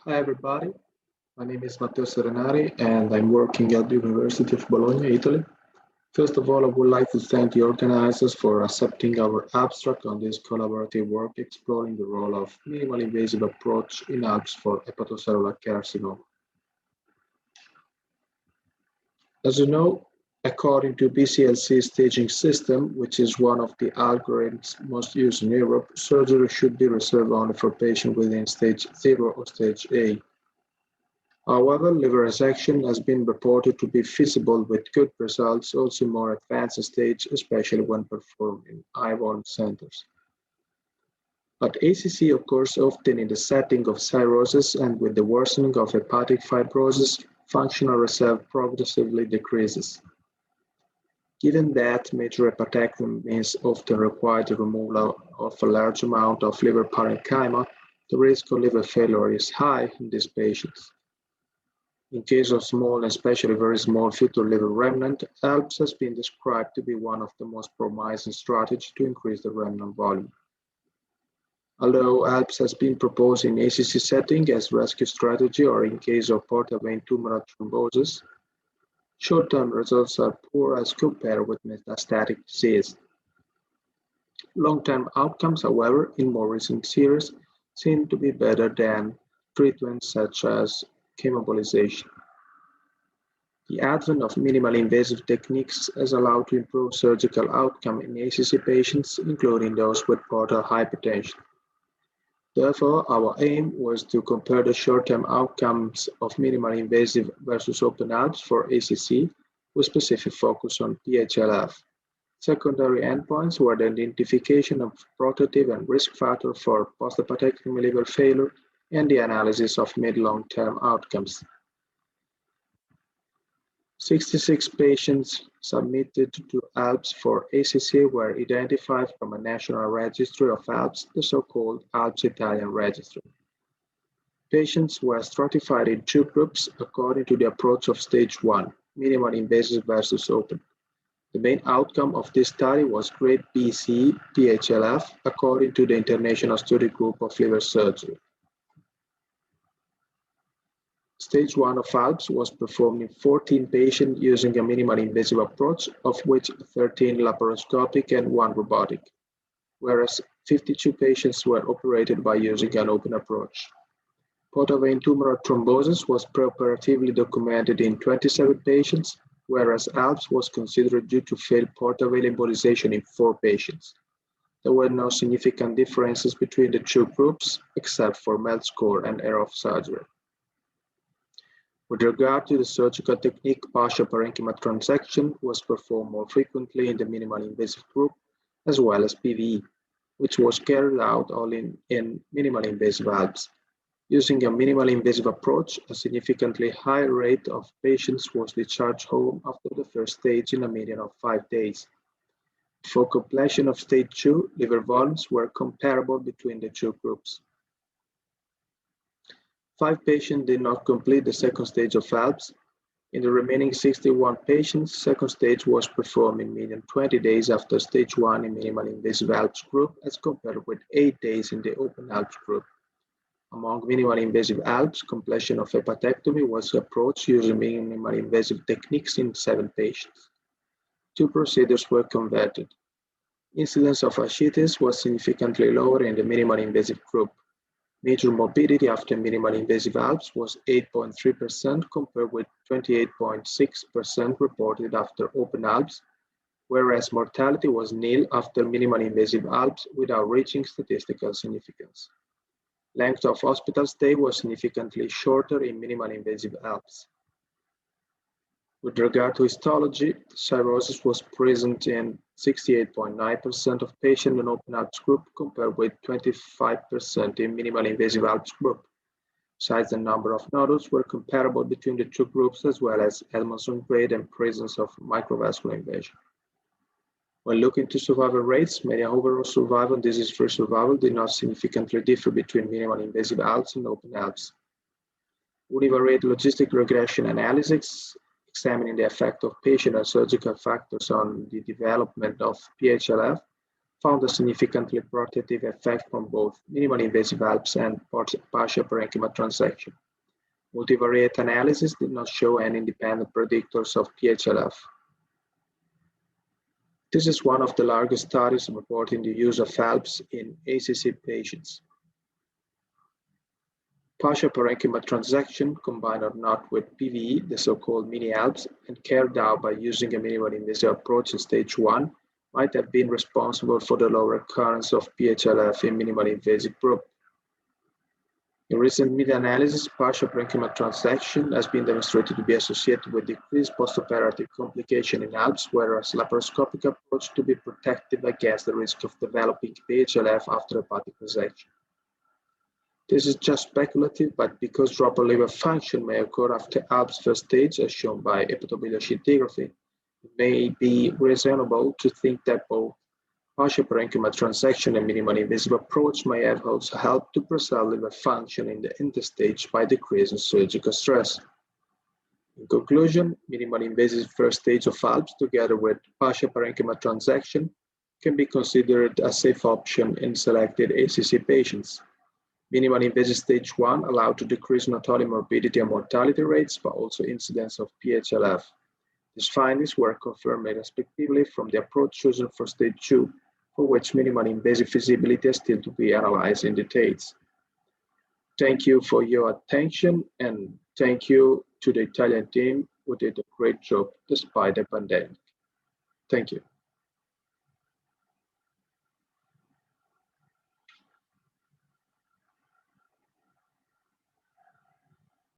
Hi everybody, my name is Matteo Serenari and I'm working at the University of Bologna, Italy. First of all, I would like to thank the organizers for accepting our abstract on this collaborative work exploring the role of minimally invasive approach in Alpps for hepatocellular carcinoma. As you know, according to BCLC staging system, which is one of the algorithms most used in Europe, surgery should be reserved only for patients within stage 0 or stage A. However, liver resection has been reported to be feasible with good results also in more advanced stage, especially when performed in high-volume centers. But ACC occurs often in the setting of cirrhosis, and with the worsening of hepatic fibrosis, functional reserve progressively decreases. Given that major hepatectomy means often require the removal of a large amount of liver parenchyma, the risk of liver failure is high in these patients. In case of small and especially very small fetal liver remnant, Alpps has been described to be one of the most promising strategies to increase the remnant volume. Although Alpps has been proposed in ACC setting as rescue strategy or in case of portal vein tumoral thrombosis, short-term results are poor as compared with metastatic disease. Long-term outcomes, however, in more recent series seem to be better than treatments such as chemoembolization. The advent of minimally invasive techniques has allowed to improve surgical outcome in ACC patients, including those with portal hypertension. Therefore, our aim was to compare the short-term outcomes of minimally invasive versus open Alpps for ACC with specific focus on PHLF. Secondary endpoints were the identification of protective and risk factor for post-hepatectomy liver failure and the analysis of mid-long-term outcomes. 66 patients submitted to Alpps for ACC were identified from a national registry of Alpps, the so-called Alpps Italian Registry. Patients were stratified in two groups according to the approach of stage 1, minimally invasive versus open. The main outcome of this study was grade BC PHLF according to the International Study Group of Liver Surgery. Stage 1 of Alpps was performed in 14 patients using a minimally invasive approach, of which 13 laparoscopic and 1 robotic, whereas 52 patients were operated by using an open approach. Portal vein tumoral thrombosis was preoperatively documented in 27 patients, whereas Alpps was considered due to failed portal vein embolization in 4 patients. There were no significant differences between the two groups, except for MELD score and error of surgery. With regard to the surgical technique, partial parenchyma transection was performed more frequently in the minimally invasive group, as well as PVE, which was carried out only in minimally invasive Alpps. Using a minimally invasive approach, a significantly higher rate of patients was discharged home after the first stage in a median of 5 days. For completion of stage 2, liver volumes were comparable between the two groups. 5 patients did not complete the second stage of Alpps. In the remaining 61 patients, second stage was performed in median 20 days after stage 1 in minimally invasive Alpps group as compared with 8 days in the open Alpps group. Among minimally invasive Alpps, completion of hepatectomy was approached using minimally invasive techniques in 7 patients. 2 procedures were converted. Incidence of ascites was significantly lower in the minimally invasive group. Major morbidity after minimally invasive Alpps was 8.3% compared with 28.6% reported after open Alpps, whereas mortality was nil after minimally invasive Alpps without reaching statistical significance. Length of hospital stay was significantly shorter in minimally invasive Alpps. With regard to histology, cirrhosis was present in 68.9% of patients in open Alpps group compared with 25% in minimally invasive Alpps group. Size and number of nodules were comparable between the two groups as well as Edmondson grade and presence of microvascular invasion. When looking to survival rates, median overall survival and disease-free survival did not significantly differ between minimally invasive Alpps and open Alpps. Univariate logistic regression analysis examining the effect of patient and surgical factors on the development of PHLF found a significantly protective effect from both minimally invasive Alpps and partial parenchyma transection. Multivariate analysis did not show any independent predictors of PHLF. This is one of the largest studies reporting the use of Alpps in ACC patients. Partial parenchyma transection, combined or not with PVE, the so-called mini-Alpps, and carried out by using a minimally invasive approach in stage 1, might have been responsible for the lower occurrence of PHLF in minimally invasive group. In recent meta-analysis, partial parenchyma transection has been demonstrated to be associated with decreased postoperative complication in Alpps, whereas laparoscopic approach to be protective against the risk of developing PHLF after hepatic resection. This is just speculative, but because drop of liver function may occur after Alpps first stage, as shown by hepatocellular scintigraphy, it may be reasonable to think that both partial parenchyma transection and minimally invasive approach may have also helped to preserve liver function in the interstage by decreasing surgical stress. In conclusion, minimally invasive first stage of Alpps together with partial parenchyma transection can be considered a safe option in selected ACC patients. Minimally invasive stage 1 allowed to decrease not only morbidity and mortality rates, but also incidence of PHLF. These findings were confirmed respectively from the approach chosen for stage 2, for which minimally invasive feasibility is still to be analyzed in details. Thank you for your attention, and thank you to the Italian team who did a great job despite the pandemic. Thank you.